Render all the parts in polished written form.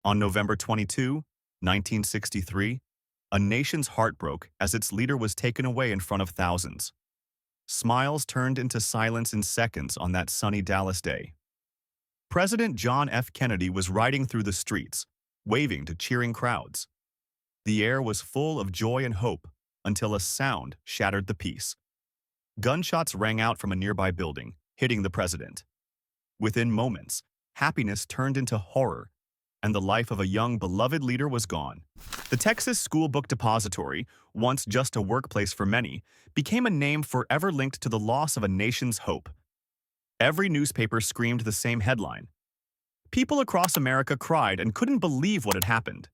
On November 22, 1963, a nation's heart broke as its leader was taken away in front of thousands. Smiles turned into silence in seconds on that sunny Dallas day. President John F. Kennedy was riding through the streets, waving to cheering crowds. The air was full of joy and hope until a sound shattered the peace. Gunshots rang out from a nearby building, hitting the president. Within moments, happiness turned into horror, and the life of a young, beloved leader was gone. The Texas School Book Depository, once just a workplace for many, became a name forever linked to the loss of a nation's hope. Every newspaper screamed the same headline. People across America cried and couldn't believe what had happened.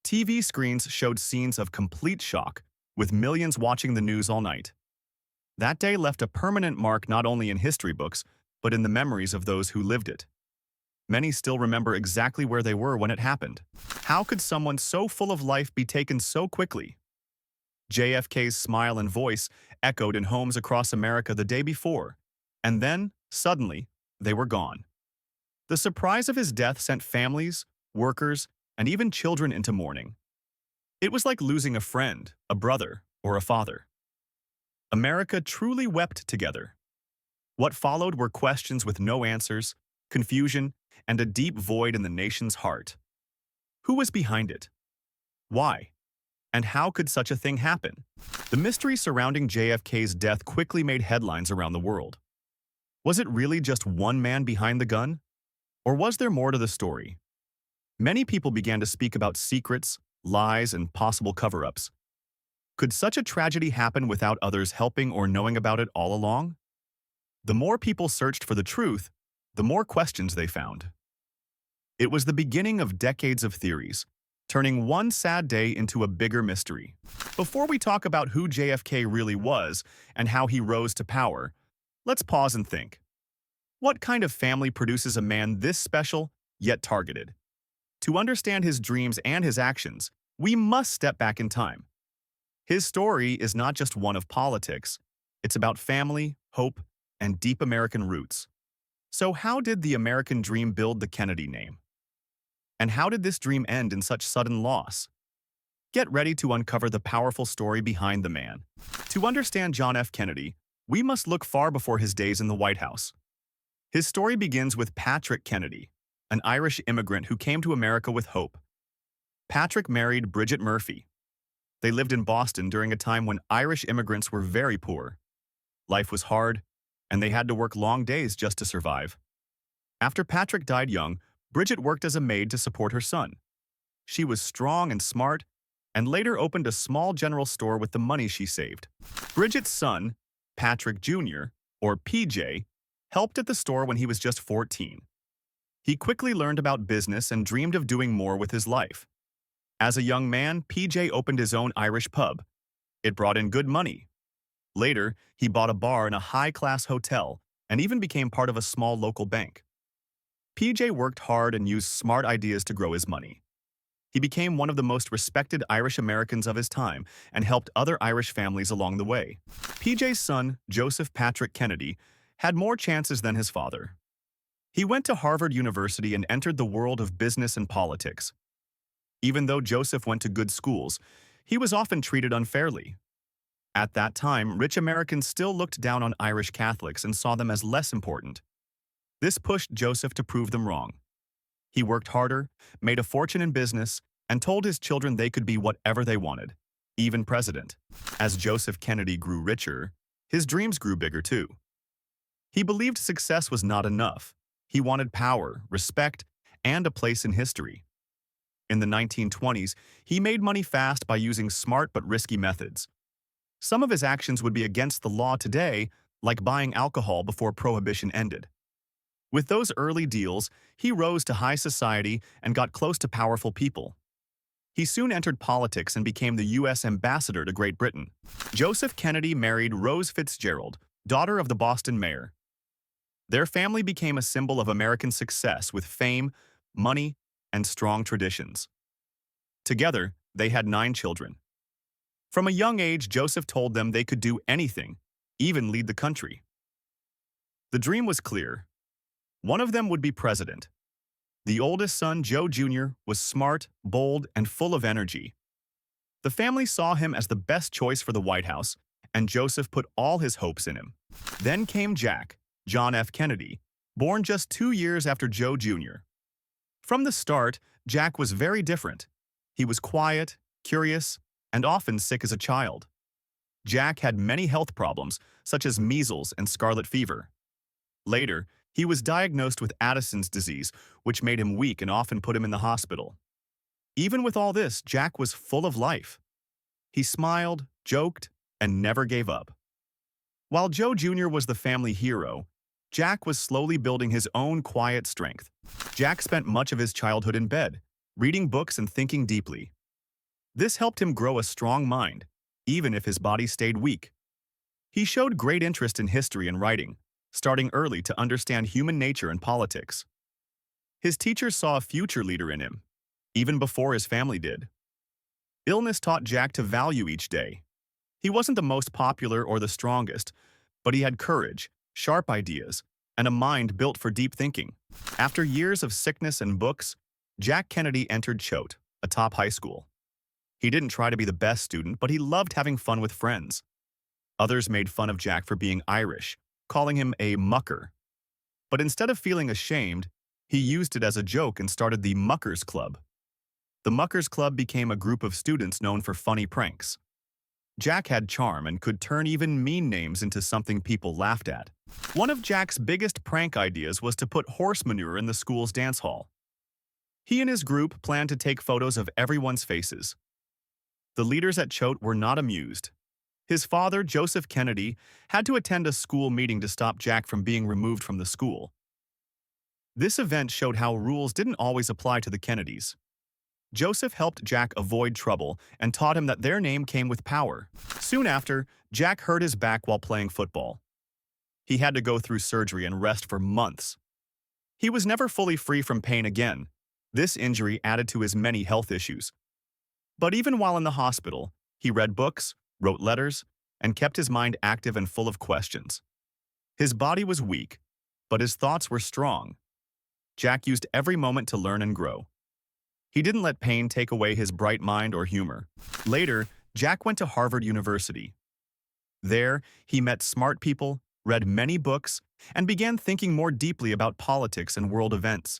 TV screens showed scenes of complete shock, with millions watching the news all night. That day left a permanent mark not only in history books, but in the memories of those who lived it. Many still remember exactly where they were when it happened. How could someone so full of life be taken so quickly? JFK's smile and voice echoed in homes across America the day before, and then, suddenly, they were gone. The surprise of his death sent families, workers, and even children into mourning. It was like losing a friend, a brother, or a father. America truly wept together. What followed were questions with no answers, confusion, and a deep void in the nation's heart. Who was behind it? Why? And how could such a thing happen? The mystery surrounding JFK's death quickly made headlines around the world. Was it really just one man behind the gun? Or was there more to the story? Many people began to speak about secrets, lies, and possible cover-ups. Could such a tragedy happen without others helping or knowing about it all along? The more people searched for the truth, the more questions they found. It was the beginning of decades of theories, turning one sad day into a bigger mystery. Before we talk about who JFK really was and how he rose to power, let's pause and think. What kind of family produces a man this special, yet targeted? To understand his dreams and his actions, we must step back in time. His story is not just one of politics, it's about family, hope, and deep American roots. So how did the American dream build the Kennedy name? And how did this dream end in such sudden loss? Get ready to uncover the powerful story behind the man. To understand John F. Kennedy, we must look far before his days in the White House. His story begins with Patrick Kennedy, an Irish immigrant who came to America with hope. Patrick married Bridget Murphy. They lived in Boston during a time when Irish immigrants were very poor. Life was hard, and they had to work long days just to survive. After Patrick died young, Bridget worked as a maid to support her son. She was strong and smart, and later opened a small general store with the money she saved. Bridget's son, Patrick Jr., or PJ, helped at the store when he was just 14. He quickly learned about business and dreamed of doing more with his life. As a young man, PJ opened his own Irish pub. It brought in good money. Later, he bought a bar in a high-class hotel and even became part of a small local bank. PJ worked hard and used smart ideas to grow his money. He became one of the most respected Irish Americans of his time and helped other Irish families along the way. PJ's son, Joseph Patrick Kennedy, had more chances than his father. He went to Harvard University and entered the world of business and politics. Even though Joseph went to good schools, he was often treated unfairly. At that time, rich Americans still looked down on Irish Catholics and saw them as less important. This pushed Joseph to prove them wrong. He worked harder, made a fortune in business, and told his children they could be whatever they wanted, even president. As Joseph Kennedy grew richer, his dreams grew bigger too. He believed success was not enough. He wanted power, respect, and a place in history. In the 1920s, he made money fast by using smart but risky methods. Some of his actions would be against the law today, like buying alcohol before Prohibition ended. With those early deals, he rose to high society and got close to powerful people. He soon entered politics and became the U.S. ambassador to Great Britain. Joseph Kennedy married Rose Fitzgerald, daughter of the Boston mayor. Their family became a symbol of American success with fame, money, and strong traditions. Together, they had 9 children. From a young age, Joseph told them they could do anything, even lead the country. The dream was clear. One of them would be president. The oldest son, Joe Jr., was smart, bold, and full of energy. The family saw him as the best choice for the White House, and Joseph put all his hopes in him. Then came Jack, John F. Kennedy, born just 2 years after Joe Jr. From the start, Jack was very different. He was quiet, curious, and often sick as a child. Jack had many health problems, such as measles and scarlet fever. Later, he was diagnosed with Addison's disease, which made him weak and often put him in the hospital. Even with all this, Jack was full of life. He smiled, joked, and never gave up. While Joe Jr. was the family hero, Jack was slowly building his own quiet strength. Jack spent much of his childhood in bed, reading books and thinking deeply. This helped him grow a strong mind, even if his body stayed weak. He showed great interest in history and writing, starting early to understand human nature and politics. His teachers saw a future leader in him, even before his family did. Illness taught Jack to value each day. He wasn't the most popular or the strongest, but he had courage, sharp ideas, and a mind built for deep thinking. After years of sickness and books, Jack Kennedy entered Choate, a top high school. He didn't try to be the best student, but he loved having fun with friends. Others made fun of Jack for being Irish, calling him a mucker. But instead of feeling ashamed, he used it as a joke and started the Muckers Club. The Muckers Club became a group of students known for funny pranks. Jack had charm and could turn even mean names into something people laughed at. One of Jack's biggest prank ideas was to put horse manure in the school's dance hall. He and his group planned to take photos of everyone's faces. The leaders at Choate were not amused. His father, Joseph Kennedy, had to attend a school meeting to stop Jack from being removed from the school. This event showed how rules didn't always apply to the Kennedys. Joseph helped Jack avoid trouble and taught him that their name came with power. Soon after, Jack hurt his back while playing football. He had to go through surgery and rest for months. He was never fully free from pain again. This injury added to his many health issues. But even while in the hospital, he read books, wrote letters, and kept his mind active and full of questions. His body was weak, but his thoughts were strong. Jack used every moment to learn and grow. He didn't let pain take away his bright mind or humor. Later, Jack went to Harvard University. There, he met smart people, read many books, and began thinking more deeply about politics and world events.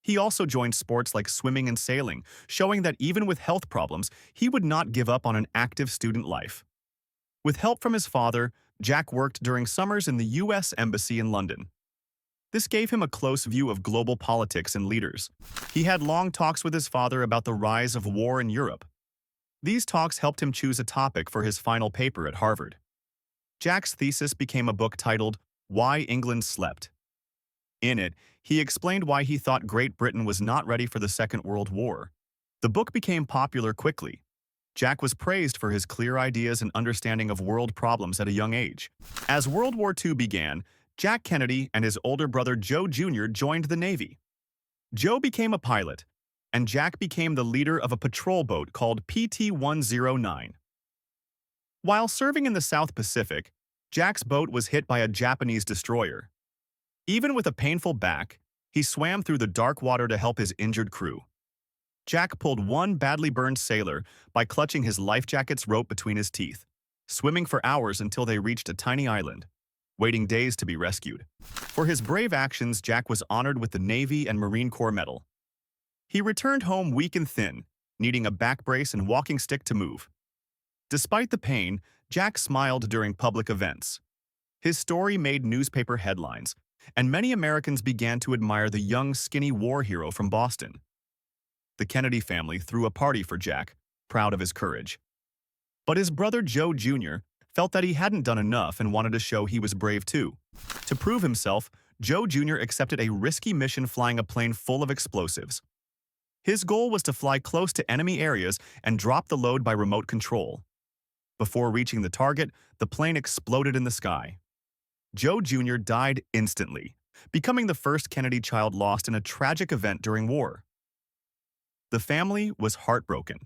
He also joined sports like swimming and sailing, showing that even with health problems, he would not give up on an active student life. With help from his father, Jack worked during summers in the U.S. Embassy in London. This gave him a close view of global politics and leaders. He had long talks with his father about the rise of war in Europe. These talks helped him choose a topic for his final paper at Harvard. Jack's thesis became a book titled Why England Slept. In it, he explained why he thought Great Britain was not ready for the Second World War. The book became popular quickly. Jack was praised for his clear ideas and understanding of world problems at a young age. As World War II began, Jack Kennedy and his older brother Joe Jr. joined the Navy. Joe became a pilot, and Jack became the leader of a patrol boat called PT-109. While serving in the South Pacific, Jack's boat was hit by a Japanese destroyer. Even with a painful back, he swam through the dark water to help his injured crew. Jack pulled one badly burned sailor by clutching his life jacket's rope between his teeth, swimming for hours until they reached a tiny island, waiting days to be rescued. For his brave actions, Jack was honored with the Navy and Marine Corps Medal. He returned home weak and thin, needing a back brace and walking stick to move. Despite the pain, Jack smiled during public events. His story made newspaper headlines, and many Americans began to admire the young, skinny war hero from Boston. The Kennedy family threw a party for Jack, proud of his courage. But his brother Joe Jr. felt that he hadn't done enough and wanted to show he was brave too. To prove himself, Joe Jr. accepted a risky mission flying a plane full of explosives. His goal was to fly close to enemy areas and drop the load by remote control. Before reaching the target, the plane exploded in the sky. Joe Jr. died instantly, becoming the first Kennedy child lost in a tragic event during war. The family was heartbroken.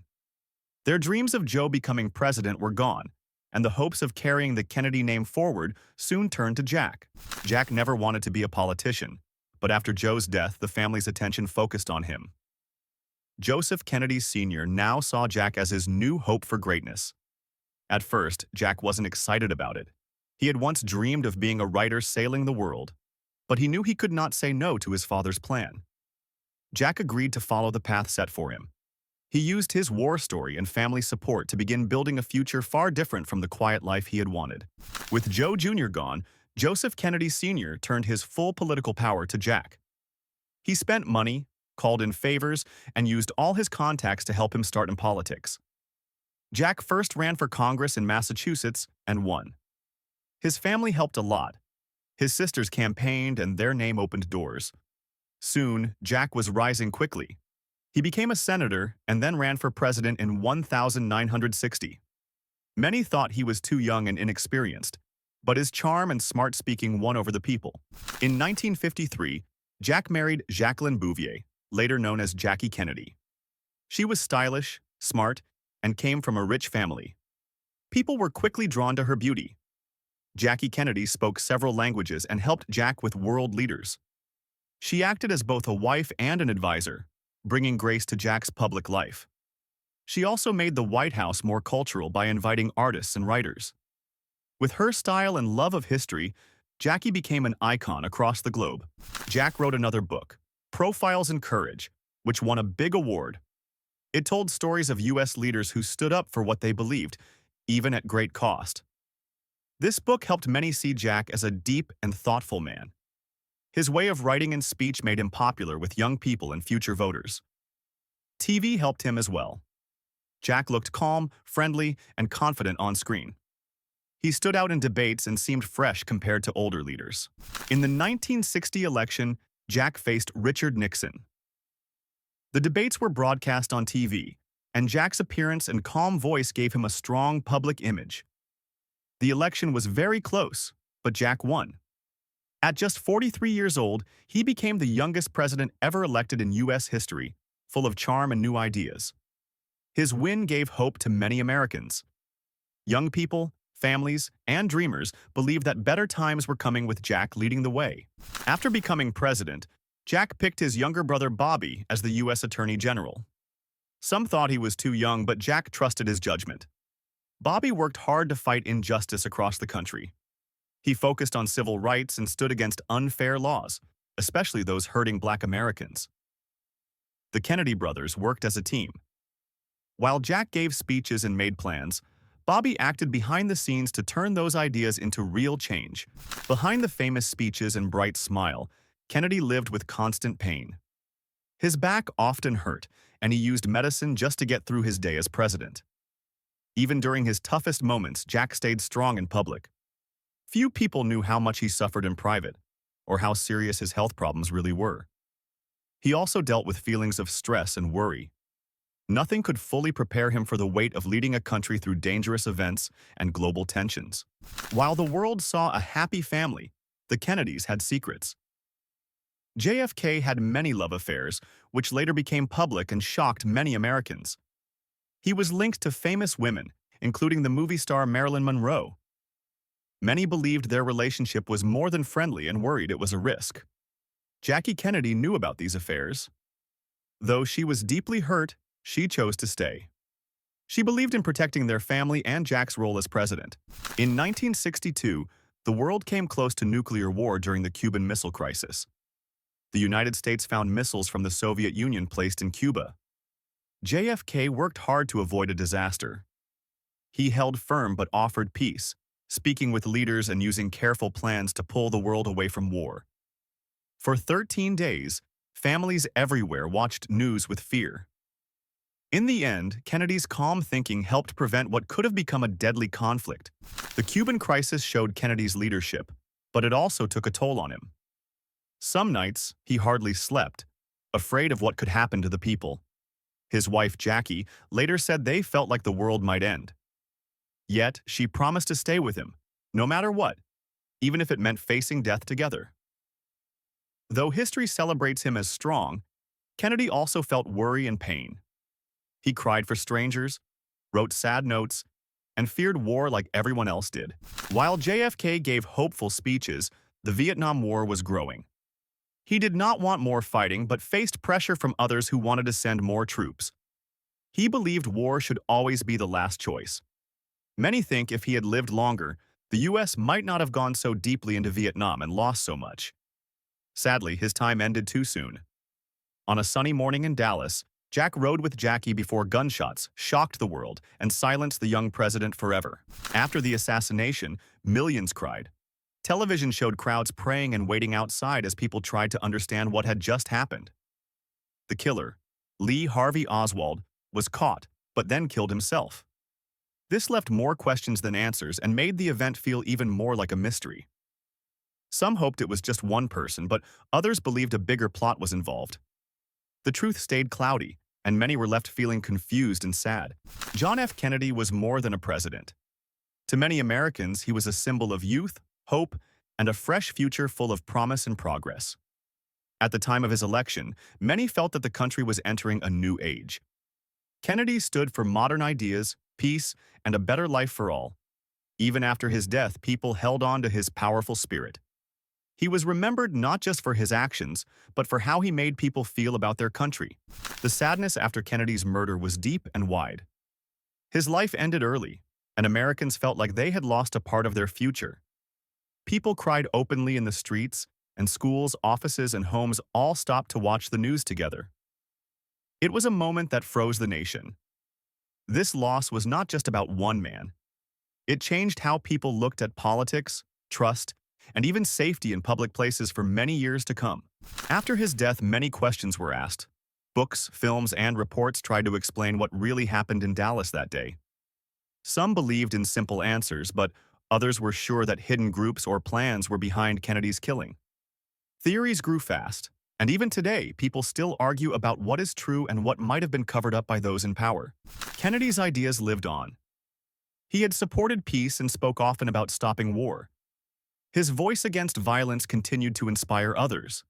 Their dreams of Joe becoming president were gone, and the hopes of carrying the Kennedy name forward soon turned to Jack. Jack never wanted to be a politician, but after Joe's death, the family's attention focused on him. Joseph Kennedy Sr. now saw Jack as his new hope for greatness. At first, Jack wasn't excited about it. He had once dreamed of being a writer sailing the world, but he knew he could not say no to his father's plan. Jack agreed to follow the path set for him. He used his war story and family support to begin building a future far different from the quiet life he had wanted. With Joe Jr. gone, Joseph Kennedy Sr. turned his full political power to Jack. He spent money, called in favors, and used all his contacts to help him start in politics. Jack first ran for Congress in Massachusetts and won. His family helped a lot. His sisters campaigned and their name opened doors. Soon, Jack was rising quickly. He became a senator and then ran for president in 1960. Many thought he was too young and inexperienced, but his charm and smart speaking won over the people. In 1953, Jack married Jacqueline Bouvier, later known as Jackie Kennedy. She was stylish, smart, and came from a rich family. People were quickly drawn to her beauty. Jackie Kennedy spoke several languages and helped Jack with world leaders. She acted as both a wife and an advisor, bringing grace to Jack's public life. She also made the White House more cultural by inviting artists and writers. With her style and love of history, Jackie became an icon across the globe. Jack wrote another book, Profiles in Courage, which won a big award. It told stories of U.S. leaders who stood up for what they believed, even at great cost. This book helped many see Jack as a deep and thoughtful man. His way of writing and speech made him popular with young people and future voters. TV helped him as well. Jack looked calm, friendly, and confident on screen. He stood out in debates and seemed fresh compared to older leaders. In the 1960 election, Jack faced Richard Nixon. The debates were broadcast on TV, and Jack's appearance and calm voice gave him a strong public image. The election was very close, but Jack won. At just 43 years old, he became the youngest president ever elected in U.S. history, full of charm and new ideas. His win gave hope to many Americans. Young people, families, and dreamers believed that better times were coming with Jack leading the way. After becoming president, Jack picked his younger brother Bobby as the U.S. Attorney General. Some thought he was too young, but Jack trusted his judgment. Bobby worked hard to fight injustice across the country. He focused on civil rights and stood against unfair laws, especially those hurting Black Americans. The Kennedy brothers worked as a team. While Jack gave speeches and made plans, Bobby acted behind the scenes to turn those ideas into real change. Behind the famous speeches and bright smile, Kennedy lived with constant pain. His back often hurt, and he used medicine just to get through his day as president. Even during his toughest moments, Jack stayed strong in public. Few people knew how much he suffered in private, or how serious his health problems really were. He also dealt with feelings of stress and worry. Nothing could fully prepare him for the weight of leading a country through dangerous events and global tensions. While the world saw a happy family, the Kennedys had secrets. JFK had many love affairs, which later became public and shocked many Americans. He was linked to famous women, including the movie star Marilyn Monroe. Many believed their relationship was more than friendly and worried it was a risk. Jackie Kennedy knew about these affairs. Though she was deeply hurt, she chose to stay. She believed in protecting their family and Jack's role as president. In 1962, the world came close to nuclear war during the Cuban Missile Crisis. The United States found missiles from the Soviet Union placed in Cuba. JFK worked hard to avoid a disaster. He held firm but offered peace, speaking with leaders and using careful plans to pull the world away from war. For 13 days, families everywhere watched news with fear. In the end, Kennedy's calm thinking helped prevent what could have become a deadly conflict. The Cuban crisis showed Kennedy's leadership, but it also took a toll on him. Some nights, he hardly slept, afraid of what could happen to the people. His wife, Jackie, later said they felt like the world might end. Yet, she promised to stay with him, no matter what, even if it meant facing death together. Though history celebrates him as strong, Kennedy also felt worry and pain. He cried for strangers, wrote sad notes, and feared war like everyone else did. While JFK gave hopeful speeches, the Vietnam War was growing. He did not want more fighting, but faced pressure from others who wanted to send more troops. He believed war should always be the last choice. Many think if he had lived longer, the U.S. might not have gone so deeply into Vietnam and lost so much. Sadly, his time ended too soon. On a sunny morning in Dallas, Jack rode with Jackie before gunshots shocked the world and silenced the young president forever. After the assassination, millions cried. Television showed crowds praying and waiting outside as people tried to understand what had just happened. The killer, Lee Harvey Oswald, was caught, but then killed himself. This left more questions than answers and made the event feel even more like a mystery. Some hoped it was just one person, but others believed a bigger plot was involved. The truth stayed cloudy, and many were left feeling confused and sad. John F. Kennedy was more than a president. To many Americans, he was a symbol of youth, hope, and a fresh future full of promise and progress. At the time of his election, many felt that the country was entering a new age. Kennedy stood for modern ideas, peace, and a better life for all. Even after his death, people held on to his powerful spirit. He was remembered not just for his actions, but for how he made people feel about their country. The sadness after Kennedy's murder was deep and wide. His life ended early, and Americans felt like they had lost a part of their future. People cried openly in the streets, and schools, offices, and homes all stopped to watch the news together. It was a moment that froze the nation. This loss was not just about one man. It changed how people looked at politics, trust, and even safety in public places for many years to come. After his death, many questions were asked. Books, films, and reports tried to explain what really happened in Dallas that day. Some believed in simple answers, but others were sure that hidden groups or plans were behind Kennedy's killing. Theories grew fast, and even today, people still argue about what is true and what might have been covered up by those in power. Kennedy's ideas lived on. He had supported peace and spoke often about stopping war. His voice against violence continued to inspire others.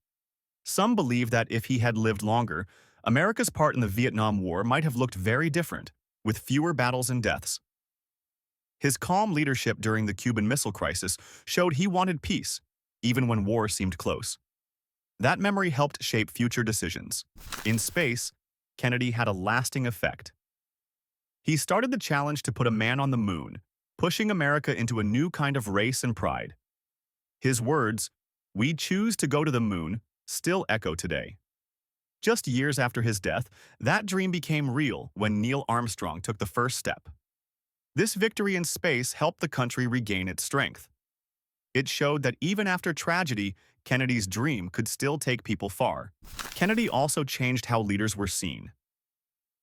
Some believe that if he had lived longer, America's part in the Vietnam War might have looked very different, with fewer battles and deaths. His calm leadership during the Cuban Missile Crisis showed he wanted peace, even when war seemed close. That memory helped shape future decisions. In space, Kennedy had a lasting effect. He started the challenge to put a man on the moon, pushing America into a new kind of race and pride. His words, "We choose to go to the moon," still echo today. Just years after his death, that dream became real when Neil Armstrong took the first step. This victory in space helped the country regain its strength. It showed that even after tragedy, Kennedy's dream could still take people far. Kennedy also changed how leaders were seen.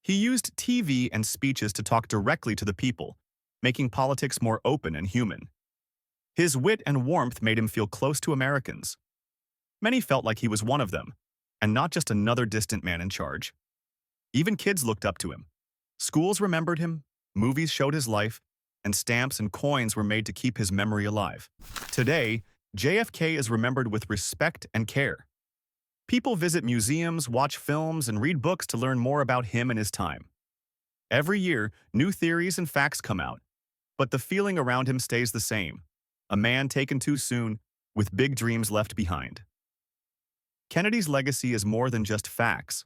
He used TV and speeches to talk directly to the people, making politics more open and human. His wit and warmth made him feel close to Americans. Many felt like he was one of them, and not just another distant man in charge. Even kids looked up to him. Schools remembered him, movies showed his life, and stamps and coins were made to keep his memory alive. Today, JFK is remembered with respect and care. People visit museums, watch films, and read books to learn more about him and his time. Every year, new theories and facts come out, but the feeling around him stays the same. A man taken too soon, with big dreams left behind. Kennedy's legacy is more than just facts.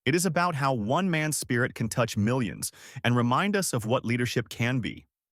It is about how one man's spirit can touch millions and remind us of what leadership can be.